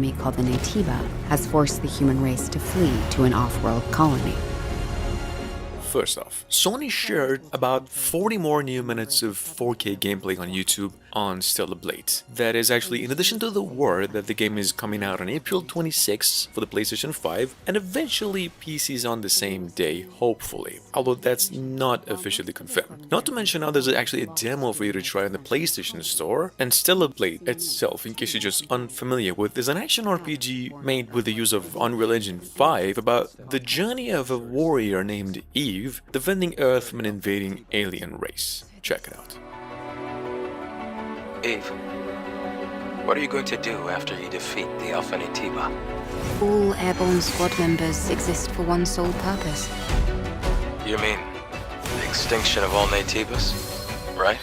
enemy called the Natiba has forced the human race to flee to an off-world colony. First off, Sony shared about 40 more new minutes of 4K gameplay on YouTube on Stellar Blade. That is actually in addition to the word that the game is coming out on April 26th for the PlayStation 5 and eventually PCs on the same day, hopefully, although that's not officially confirmed. Not to mention now there's actually a demo for you to try on the PlayStation Store, and Stellar Blade itself, in case you're just unfamiliar with, is an action RPG made with the use of Unreal Engine 5 about the journey of a warrior named Eve defending Earth from an invading alien race. Check it out. Eve, what are you going to do after you defeat the Alpha Natiba? All airborne squad members exist for one sole purpose. You mean the extinction of all Natibas, right?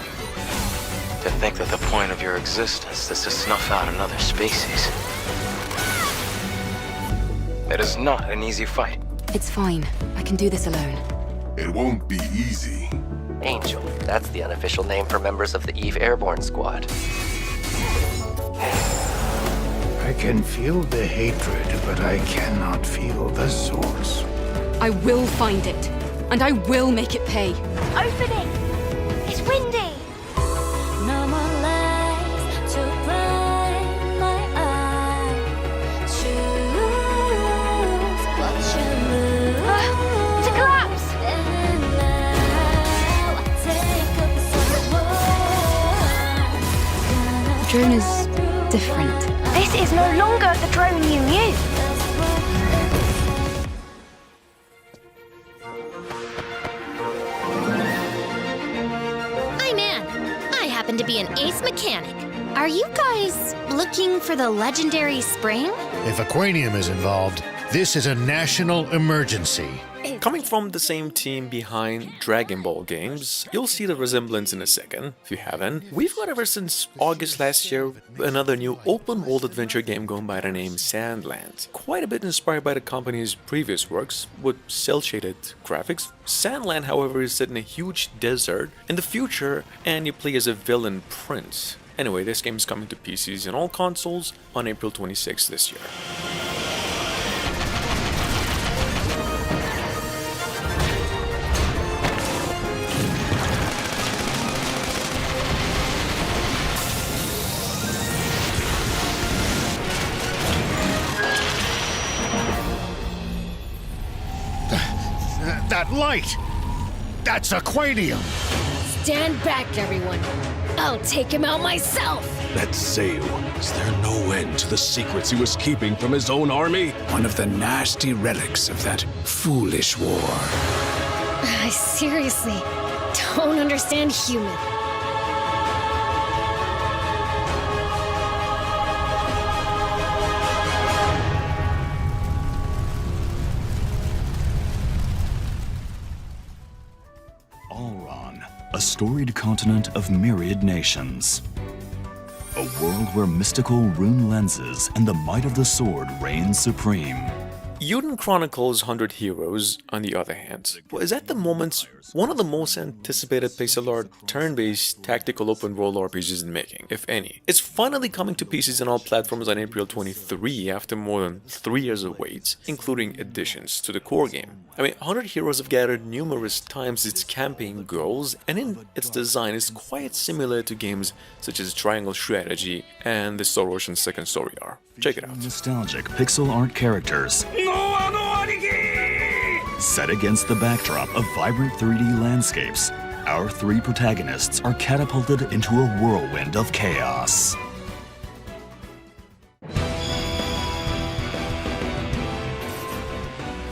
To think that the point of your existence is to snuff out another species. It is not an easy fight. It's fine. I can do this alone. It won't be easy. Angel, that's the unofficial name for members of the Eve Airborne Squad. I can feel the hatred, but I cannot feel the source. I will find it, and I will make it pay. Opening! It's windy! No more lies to blind my eyes. Choose what you lose. To collapse! And now take up the The drone is different. This is no longer the drone you knew. Hi, man. I happen to be an ace mechanic. Are you guys looking for the legendary spring? If Aquanium is involved, this is a national emergency. Coming from the same team behind Dragon Ball games, you'll see the resemblance in a second, if you haven't. We've got ever since August last year another new open-world adventure game going by the name Sandland. Quite a bit inspired by the company's previous works, with cel-shaded graphics. Sandland, however, is set in a huge desert in the future, and you play as a villain prince. Anyway, this game is coming to PCs and all consoles on April 26th this year. That light! That's Aquanium! Stand back, everyone. I'll take him out myself. That Zeu, is there no end to the secrets he was keeping from his own army? One of the nasty relics of that foolish war. I seriously don't understand human. A storied continent of myriad nations. A world where mystical rune lenses and the might of the sword reign supreme. Yuden Chronicles 100 Heroes, on the other hand, is at the moment one of the most anticipated pixel art turn-based tactical open-world RPGs in making, if any. It's finally coming to PCs and all platforms on April 23 after more than 3 years of wait, including additions to the core game. I mean, 100 Heroes have gathered numerous times its campaign goals, and in its design is quite similar to games such as Triangle Strategy and the Star Ocean Second Story are. Check it out. Nostalgic pixel art characters. Set against the backdrop of vibrant 3D landscapes, our three protagonists are catapulted into a whirlwind of chaos.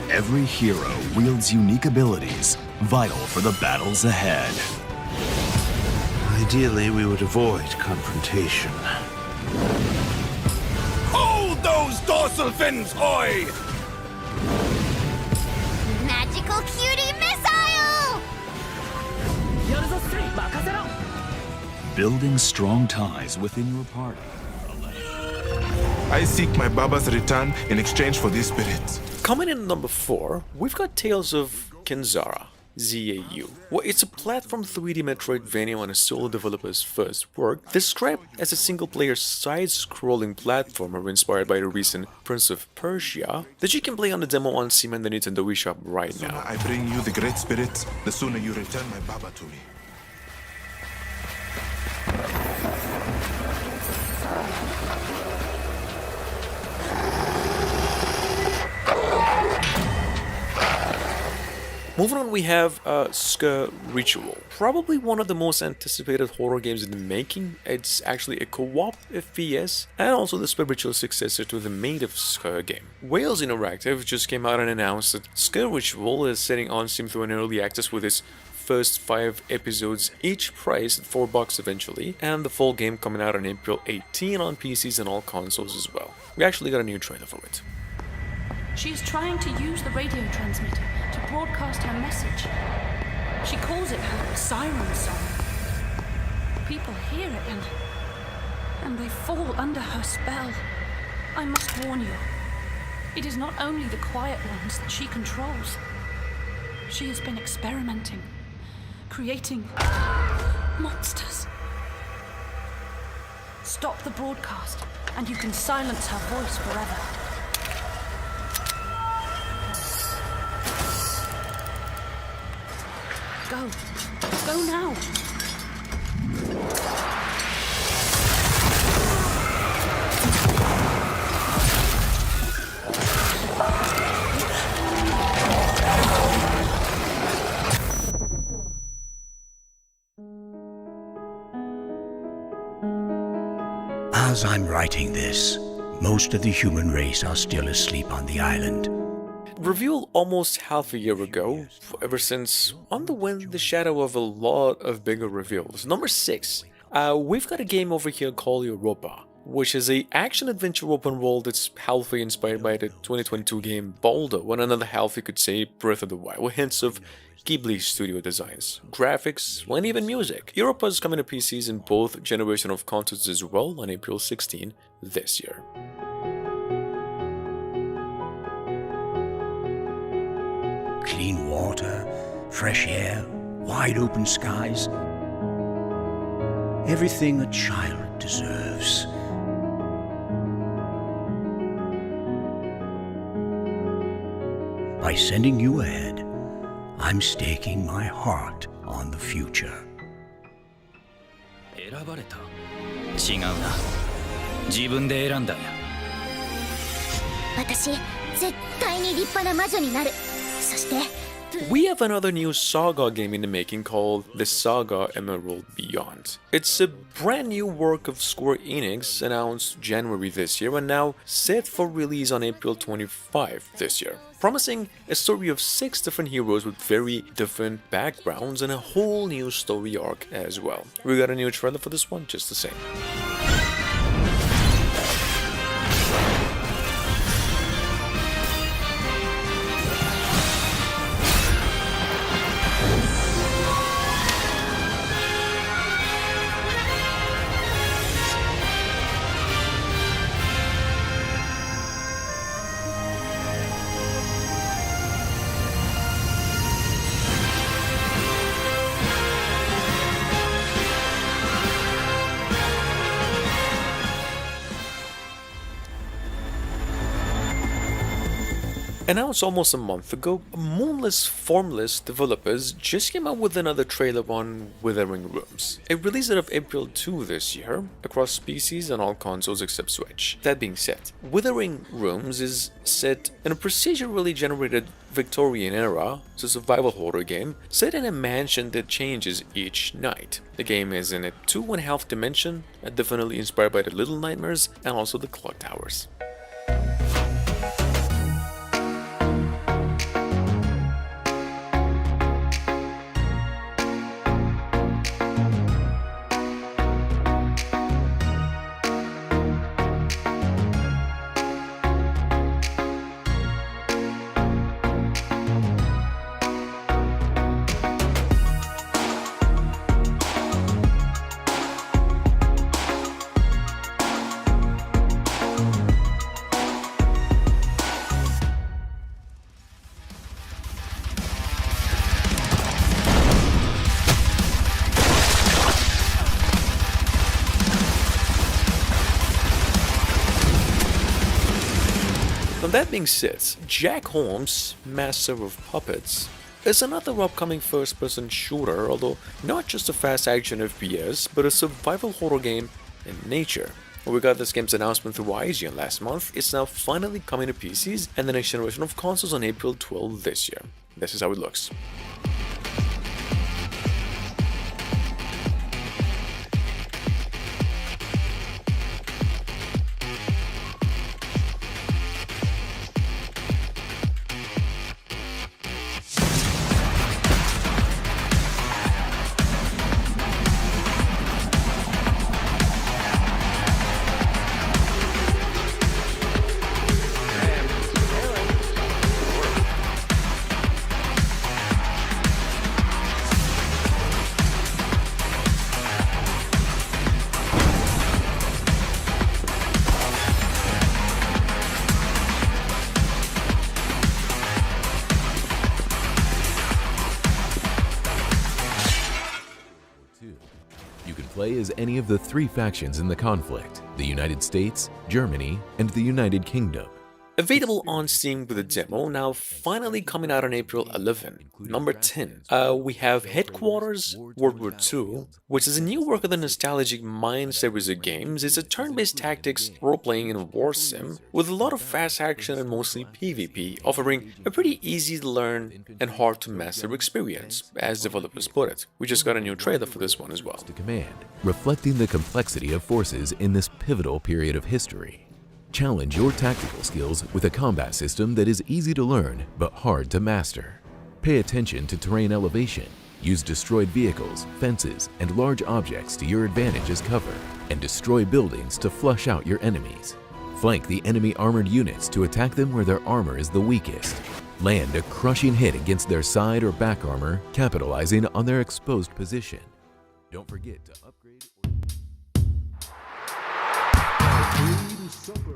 Every hero wields unique abilities, vital for the battles ahead. Ideally, we would avoid confrontation. Hold those dorsal fins, oi! Magical cutie missile! Building strong ties within your party. I seek my Baba's return in exchange for these spirits. Coming in at number 4, we've got Tales of Kenzara. ZAU. Well, it's a platform 3D Metroidvania on a solo developer's first work, described as a single-player side-scrolling platformer inspired by the recent Prince of Persia, that you can play on the demo on Steam and the Nintendo eShop right now. I bring you the great spirit, the sooner you return my Baba to me. Moving on, we have Ska Ritual. Probably one of the most anticipated horror games in the making. It's actually a co-op FPS and also the spiritual successor to the made of Ska game. Wales Interactive just came out and announced that Ska Ritual is setting on Steam through an early access with its first 5 episodes, each priced at $4 eventually, and the full game coming out on April 18 on PCs and all consoles as well. We actually got a new trailer for it. She is trying to use the radio transmitter to broadcast her message. She calls it her siren song. People hear it and they fall under her spell. I must warn you, it is not only the quiet ones that she controls. She has been experimenting, creating monsters. Stop the broadcast and you can silence her voice forever. Go. Go now. As I'm writing this, most of the human race are still asleep on the island. Revealed almost half a year ago, ever since underwent the shadow of a lot of bigger reveals. Number 6, we've got a game over here called Europa, which is a action-adventure open world that's halfway inspired by the 2022 game Baldo, and another half you could say Breath of the Wild, with hints of Ghibli studio designs, graphics, and even music. Europa is coming to PCs in both generations of consoles as well on April 16 this year. Clean water, fresh air, wide open skies. Everything a child deserves. By sending you ahead, I'm staking my heart on the future. 選ばれた？違うな。自分で選んだんや。私、絶対に立派な魔女になる。そして、 We have another new Saga game in the making called The Saga Emerald Beyond. It's a brand new work of Square Enix announced January this year and now set for release on April 25 this year, promising a story of 6 different heroes with very different backgrounds and a whole new story arc as well. We got a new trailer for this one just the same. Announced almost a month ago, Moonless Formless developers just came out with another trailer on Withering Rooms. It released of April 2 this year, across PCs and all consoles except Switch. That being said, Withering Rooms is set in a procedurally generated Victorian era, it's a survival horror game, set in a mansion that changes each night. The game is in a 2.5 dimension, definitely inspired by the Little Nightmares and also the Clock Towers. Now that being said, Jack Holmes, Master of Puppets, is another upcoming first-person shooter, although not just a fast-action FPS, but a survival horror game in nature. We got this game's announcement through IGN last month. It's now finally coming to PCs and the next generation of consoles on April 12 this year. This is how it looks. You can play as any of the three factions in the conflict: the United States, Germany, and the United Kingdom. Available on Steam with a demo, now finally coming out on April 11. Number 10. We have Headquarters World War II, which is a new work of the nostalgic Mind series of games. It's a turn-based tactics, role-playing, and war sim with a lot of fast action and mostly PvP, offering a pretty easy-to-learn and hard-to-master experience, as developers put it. We just got a new trailer for this one as well. To command, reflecting the complexity of forces in this pivotal period of history. Challenge your tactical skills with a combat system that is easy to learn but hard to master. Pay attention to terrain elevation. Use destroyed vehicles, fences, and large objects to your advantage as cover, and destroy buildings to flush out your enemies. Flank the enemy armored units to attack them where their armor is the weakest. Land a crushing hit against their side or back armor, capitalizing on their exposed position. Don't forget to upgrade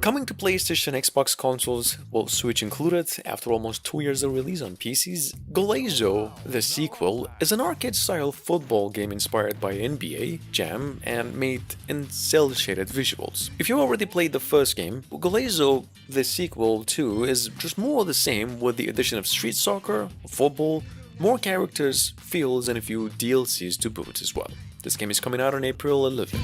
Coming to PlayStation, Xbox consoles, well, Switch included, after almost 2 years of release on PCs, Golazo, the sequel, is an arcade-style football game inspired by NBA, Jam, and made in cel-shaded visuals. If you already played the first game, Golazo, the sequel too, is just more of the same with the addition of street soccer, football, more characters, fields, and a few DLCs to boot as well. This game is coming out on April 11.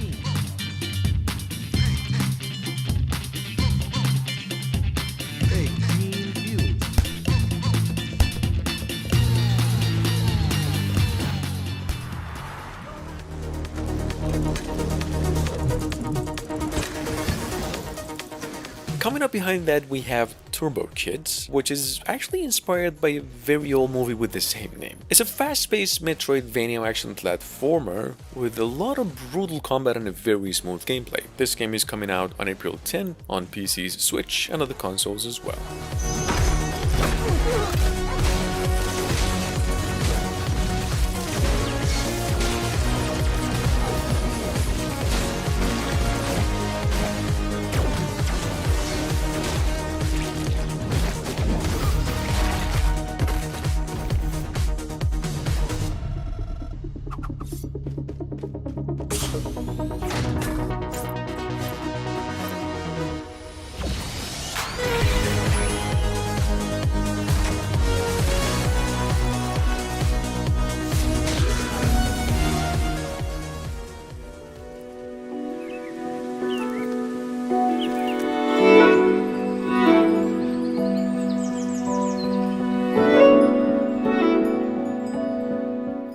Coming up behind that, we have Turbo Kids, which is actually inspired by a very old movie with the same name. It's a fast-paced Metroidvania action platformer with a lot of brutal combat and a very smooth gameplay. This game is coming out on April 10 on PCs, Switch, and other consoles as well.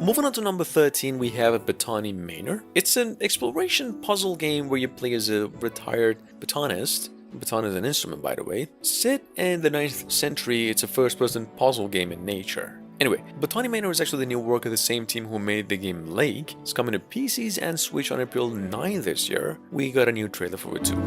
Moving on to number 13, we have Batani Manor. It's an exploration puzzle game where you play as a retired batonist. Baton is an instrument, by the way. Set in the 9th century, it's a first-person puzzle game in nature. Anyway, Batani Manor is actually the new work of the same team who made the game Lake. It's coming to PCs and Switch on April 9 this year. We got a new trailer for it too.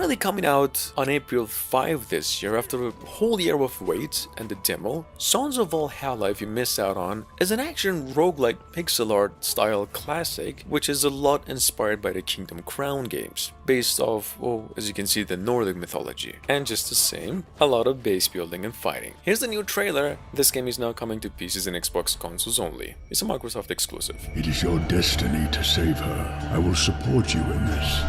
Finally coming out on April 5 this year after a whole year of wait and the demo, Sons of Valhalla, if you missed out on, is an action roguelike pixel art style classic which is a lot inspired by the Kingdom Crown games, based off, well, as you can see, the Nordic mythology. And just the same, a lot of base building and fighting. Here's the new trailer. This game is now coming to PCs and Xbox consoles only. It's a Microsoft exclusive. It is your destiny to save her. I will support you in this.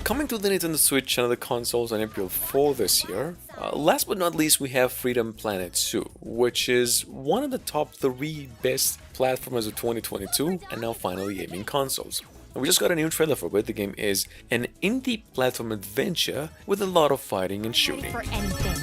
Coming to the Nintendo Switch and other consoles on April 4 this year, last but not least we have Freedom Planet 2, which is one of the top 3 best platformers of 2022 and now finally gaming consoles. And we just got a new trailer for it. The game is an indie platform adventure with a lot of fighting and shooting. For anything.